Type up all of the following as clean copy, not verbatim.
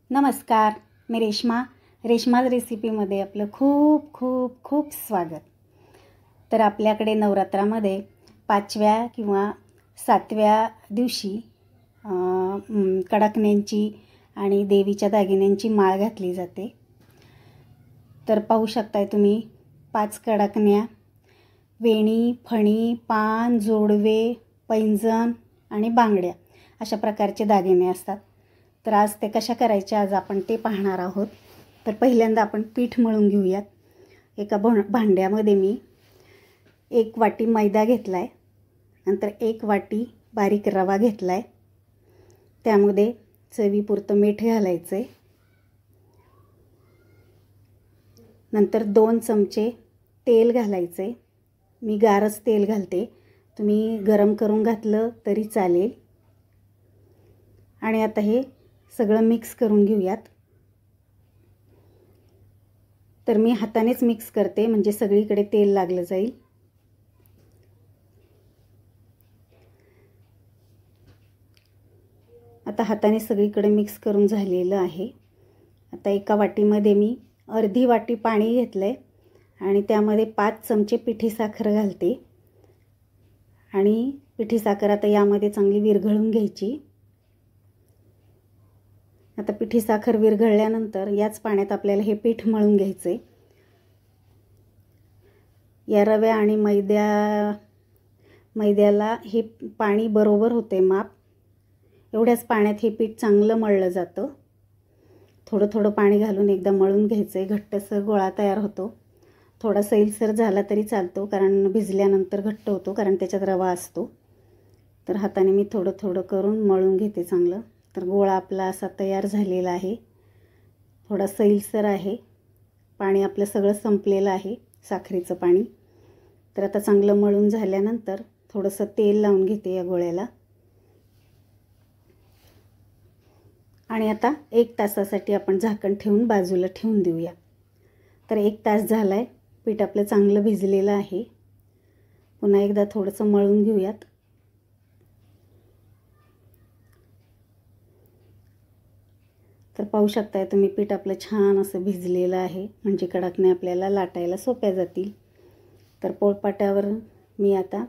नमस्कार, मी रेश्माज रेसिपीमध्ये आपलं खूप खूप खूप स्वागत। तर आपल्याकडे नवरात्रामध्ये 5व्या किंवा 7व्या दिवशी कडकण्यांची आणि देवीच्या दागिन्यांची माळ घातली जाते। तर पाहू शकताय तुम्ही 5 कडकण्या, वेणी, फणी, पान, जोडवे, पैंजण आणि बांगड्या अशा प्रकारचे दागिने असतात। तर आज ते कशा करायचे आज आपण ते पाहणार आहोत। तर पहिल्यांदा आपण पीठ मळून घेऊयात। एका भांड्यामध्ये मी 1 वाटी मैदा घेतला आहे, नंतर 1 वाटी बारीक रवा घेतला आहे, त्यामध्ये चवीपुरतं मीठ घालायचं आहे, नंतर 2 चमचे तेल घालायचं आहे। मी गारच तेल घालते, तुम्ही गरम करून घातलं तरी चालेल। आणि आता हे सगळं मिक्स करून घेऊयात। तर मी हातानेच मिक्स करते म्हणजे सगळीकडे तेल लागलं जाईल। आता हाताने सगळीकडे मिक्स करून झालेलं आहे। आता एका वाटीमध्ये मी अर्धी वाटी पाणी घेतलंय आणि त्यामध्ये 5 चमचे पिठी साखर घालते आणि पिठी साखर आता यामध्ये चांगली विरघळून घ्यायची। आता पिठी साखर विरघळल्यानंतर याच पाण्यात आपल्याला हे पीठ मळून घ्यायचे। या रव्या आणि मैद्याला हे पाणी बरोबर होते माप। एवढ्याच पाण्यात हे पीठ चांगलं मळलं जातं। थोडं थोडं पाणी घालून एकदा मळून घ्यायचे। घट्टसर गोळा तयार होतो। थोडा सैलसर झाला तरी चालतो, कारण भिजल्यानंतर घट्ट होतो, कारण त्याच्यात रवा असतो। तर हाताने मी थोडं थोडं करून मळून घेते चांगलं। तर गोळा आपला असा तयार झालेला आहे। थोडा सैलसर आहे, पाणी आपलं सगळं संपलेलं आहे, साखरेचं पाणी। तर आता चांगलं मळून झाल्यानंतर थोडंसं तेल लावून घेते या गोळ्याला आणि आता 1 तासासाठी आपण झाकण ठेवून बाजूला ठेवून देऊया। तर 1 तास झालाय, पीठ आपलं चांगलं भिजलेलं आहे। पुन्हा एकदा थोडंसं मळून घेऊयात। तर पाहू शकताय तुम्ही पीठ आपलं छान असं भिजलेलं आहे, म्हणजे कडकण्या आपल्याला लाटायला सोप्या जातील। तर पोळपाटावर मी आता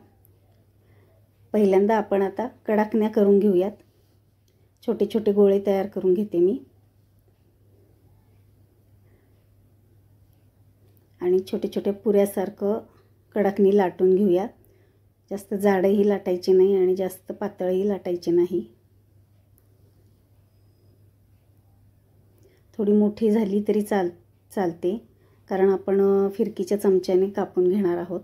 पहिल्यांदा आपण आता कडकण्या करून घेऊयात। छोटे छोटे गोळे तयार करून घेते मी आणि छोटे छोटे पुऱ्यासारखं कडकणी लाटून घेऊया। जास्त जाडही लाटायची नाही आणि जास्त पातळही लाटायची नाही। थोडी मोठी झाली तरी चालते, कारण आपण फिरकीच्या चमच्याने कापून घेणार आहोत।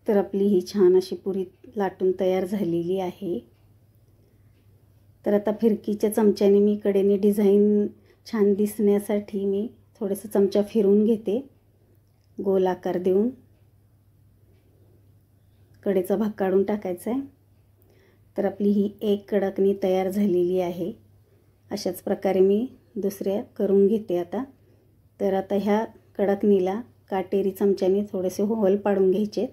तर आपली ही छान अशी पुरी लाटून तयार झालेली आहे। तर आता फिरकीच्या चमच्याने मी कडेने डिझाईन छान दिसण्यासाठी मी थोडंसं चमचा फिरवून घेते, गोल आकार देऊन कडेचा भाग काढून टाकायचा आहे। तर आपली ही एक कडकणी तयार झालेली आहे। अशाच प्रकारे मी दुसऱ्या करून घेते आता। तर आता ह्या कडकणीला काटेरी चमच्याने थोडेसे होल पाडून घ्यायचे,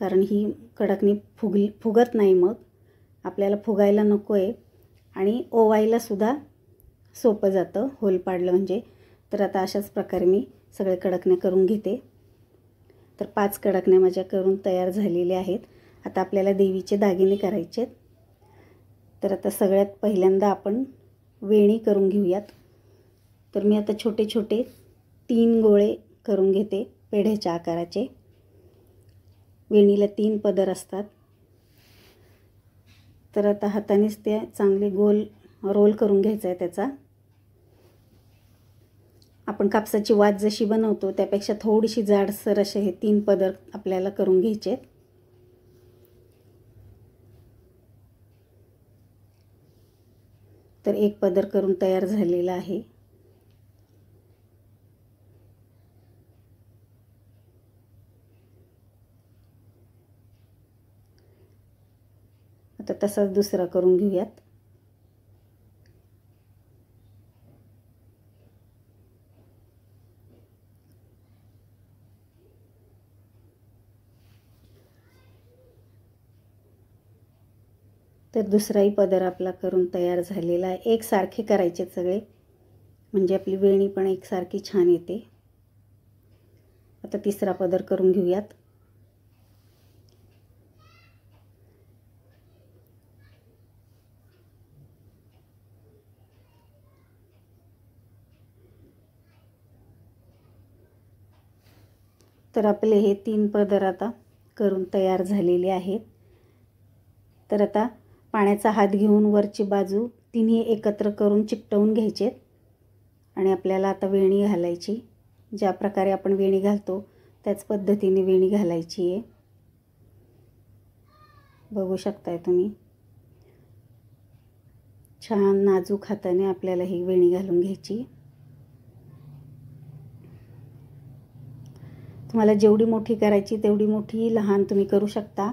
कारण ही कडकणी फुगत नाही, मग आपल्याला फुगायला नको आहे आणि ओवायला सुद्धा सोपं जातं होल पाडलं म्हणजे। तर आता अशाच प्रकारे मी सगळे कडकण्या करून घेते। तर 5 कडकण्या माझ्या करून तयार झालेल्या आहेत। आता आपल्याला देवीचे दागिने करायचे आहेत। तर आता सगळ्यात पहिल्यांदा आपण वेणी करून घेऊयात। तर मी आता छोटे छोटे 3 गोळे करून घेते पेढ्याच्या आकाराचे। वेणीला 3 पदर असतात। तर आता हातानेच ते चांगले गोल रोल करून घ्यायचा आहे त्याचा। आपण कापसाची वात जशी बनवतो त्यापेक्षा थोडीशी जाडसर असे हे 3 पदर आपल्याला करून घ्यायचे आहेत। तर 1 पदर करून तयार झालेला आहे। आता तसाच दुसरा करून घेऊयात। तर दुसराही पदर आपला करून तयार झालेला आहे. एकसारखे करायचे सगळे, म्हणजे आपली वेणी पण एकसारखी छान येते. आता तिसरा पदर करून घेऊयात. तर आपले हे 3 पदर आता करून तयार झालेले आहेत. तर आता पाण्याचा हात घेऊन वरची बाजू तिन्ही एकत्र करून चिकटवून घ्यायचे आणि आपल्याला आता वेणी घालायची. ज्या प्रकारे आपण वेणी घालतो त्याच पद्धतीने वेणी घालायची आहे. बघू शकताय तुम्ही. छान नाजूक हाताने आपल्याला ही वेणी घालून घ्यायची. तुम्हाला जेवढी मोठी करायची तेवढी मोठी, लहान तुम्ही करू शकता.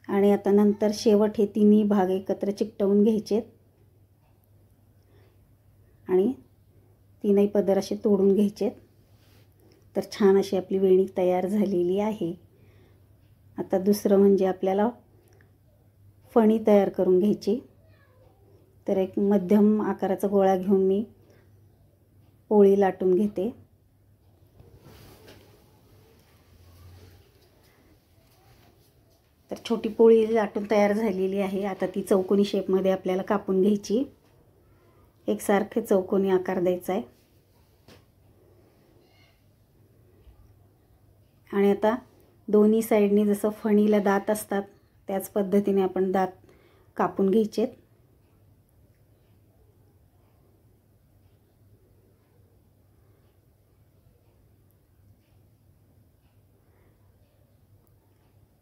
आणि आता नंतर शेवट हे तिन्ही भाग एकत्र चिकटवून घ्यायचे आणि तीनही पदर असे तोडून घ्यायचे. तर छान अशी आपली वेणी तयार झालेली आहे. आता दुसरं म्हणजे आपल्याला फणी तयार करून घ्यायची. तर एक मध्यम आकाराचा गोळा घेऊन मी पोळी लाटून घेते. तर छोटी पोळी लाटून तयार झालेली आहे. आता ती चौकोनी शेपमध्ये आपल्याला कापून घ्यायची. एकसारखे चौकोनी आकार द्यायचा आहे. आणि आता दोन्ही साईडनी जसं फणीला दात असतात त्याच पद्धतीने आपण दात कापून घ्यायचे.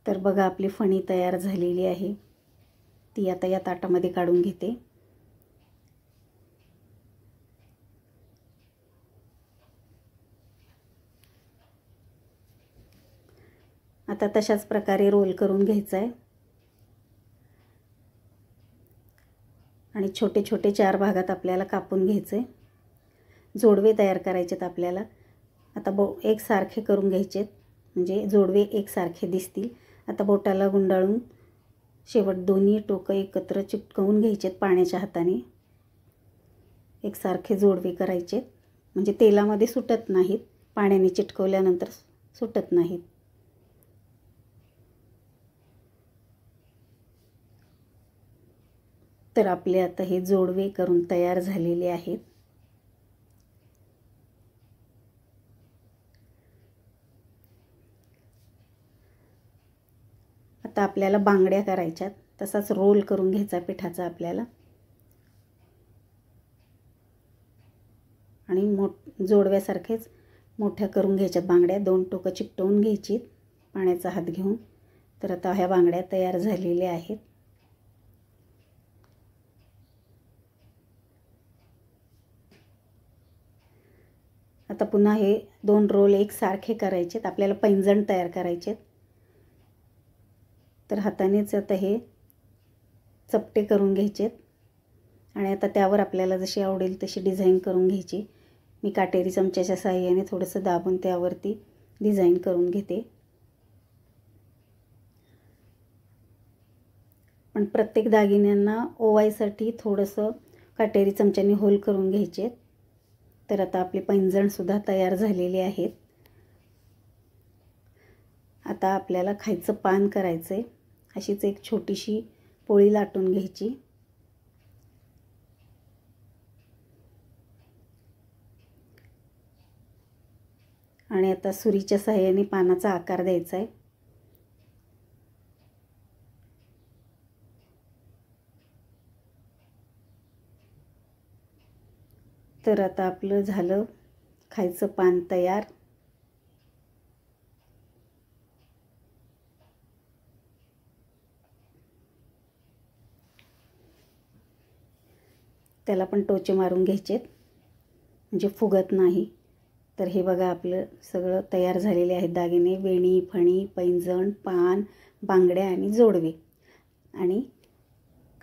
तर बघा आपली फणी तयार झालेली आहे. ती आता या ताटामध्ये काढून घेते. आता तशाच प्रकारे रोल करून घ्यायचा आहे आणि छोटे छोटे 4 भागात आपल्याला कापून घ्यायचे. जोडवे तयार करायचेत आपल्याला. आता एकसारखे करून घ्यायचेत म्हणजे जोडवे एकसारखे दिसतील. आता बोटाला गुंडाळून शेवट दोन्ही टोकं एकत्र चिटकवून घ्यायचेत पाण्याच्या हाताने. एकसारखे जोडवे करायचेत म्हणजे तेलामध्ये सुटत नाहीत, पाण्याने चिटकवल्यानंतर सुटत नाहीत. तर आपले आता हे जोडवे करून तयार झालेले आहेत. आता आपल्याला बांगड्या करायच्यात. तसाच रोल करून घ्यायचा पिठाचा आपल्याला आणि जोडव्यासारखेच मोठ्या करून घ्यायच्यात बांगड्या. 2 टोकं चिकटवून घ्यायची पाण्याचा हात घेऊन. तर आता ह्या बांगड्या तयार झालेल्या आहेत. आता पुन्हा हे 2 रोल एकसारखे करायचेत. आपल्याला पैंजण तयार करायचेत. तर हातानेच आता हे चपटे करून घ्यायचेत आणि आता त्यावर आपल्याला जशी आवडेल तशी डिझाईन करून घ्यायची. मी काटेरी चमच्याच्या साहाय्याने थोडंसं दाबून त्यावरती डिझाईन करून घेते. पण प्रत्येक दागिन्यांना ओवायसाठी थोडंसं काटेरी चमच्याने होल करून घ्यायचे. तर आता आपले पैंजणसुद्धा तयार झालेले आहेत. आता आपल्याला खायचं पान करायचं आहे. अशीच एक छोटीशी पोळी लाटून घ्यायची आणि आता सुरीच्या साहाय्याने पानाचा आकार द्यायचा आहे. तर आता आपलं झालं खायचं पान तयार. त्याला पण टोचे मारून घ्यायचेत म्हणजे फुगत नाही. तर हे बघा आपलं सगळं तयार झालेले आहेत दागिने. वेणी, फणी, पैंजण, पान, बांगड्या आणि जोडवे आणि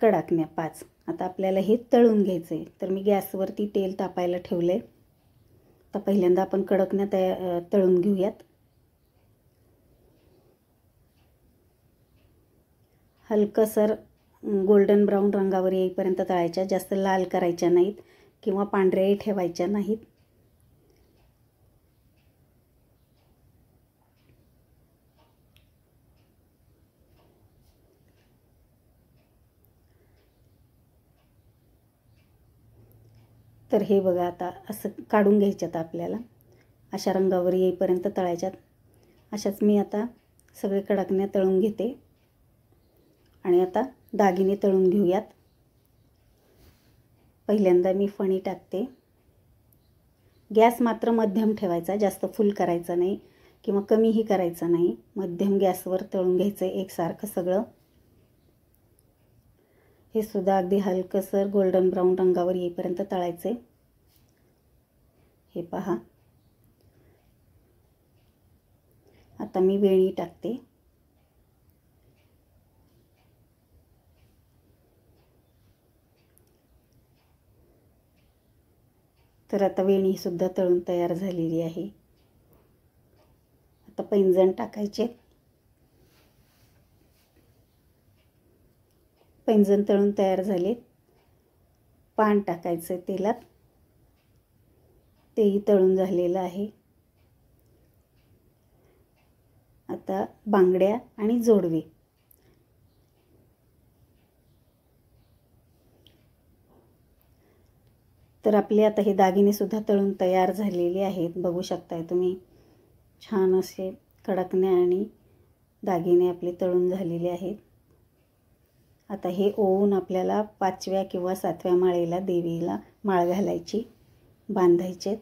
कडाकण्या 5. आता आपल्याला हे तळून घ्यायचं आहे. तर मी गॅसवरती तेल तापायला ठेवलं आहे. तर पहिल्यांदा आपण कडकण्या तळून घेऊयात. हलकसर गोल्डन ब्राऊन रंगावर येईपर्यंत तळायच्या. जास्त लाल करायच्या नाहीत किंवा पांढऱ्याही ठेवायच्या नाहीत. तर हे बघा आता असं काढून घ्यायच्यात आपल्याला. अशा रंगावर येईपर्यंत तळायच्यात. अशाच मी आता सगळे कडकण्या तळून घेते. आणि आता दागिने तळून घेऊयात. पहिल्यांदा मी फणी टाकते. गॅस मात्र मध्यम ठेवायचा, जास्त फुल करायचा नाही किंवा कमीही करायचा नाही. मध्यम गॅसवर तळून घ्यायचं एकसारखं सगळं. हे सुद्धा अगदी हलकसर गोल्डन ब्राऊन रंगावर येईपर्यंत तळायचे. हे पहा. आता मी वेणी टाकते. तर आता वेणीसुद्धा तळून तयार झालेली आहे. आता पैंजण टाकायचे. पैंजण तळून तयार झाले. पान टाकायचं तेलात, तेही तळून झालेलं आहे. आता बांगड्या आणि जोडवे. तर आपले आता हे दागिने सुद्धा तळून तयार झालेले आहेत. बघू शकताय तुम्ही. छान असे कडकण्या आणि दागिने आपले तळून झालेले आहेत. आता हे ओवून आपल्याला 5व्या किंवा 7व्या माळेला देवीला माळ घालायची, बांधायचे.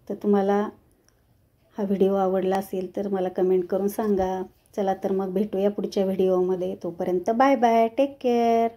तर तुम्हाला हा व्हिडिओ आवडला असेल तर मला कमेंट करून सांगा. चला तर मग भेटूया पुढच्या व्हिडिओमध्ये. तोपर्यंत बाय बाय, टेक केअर.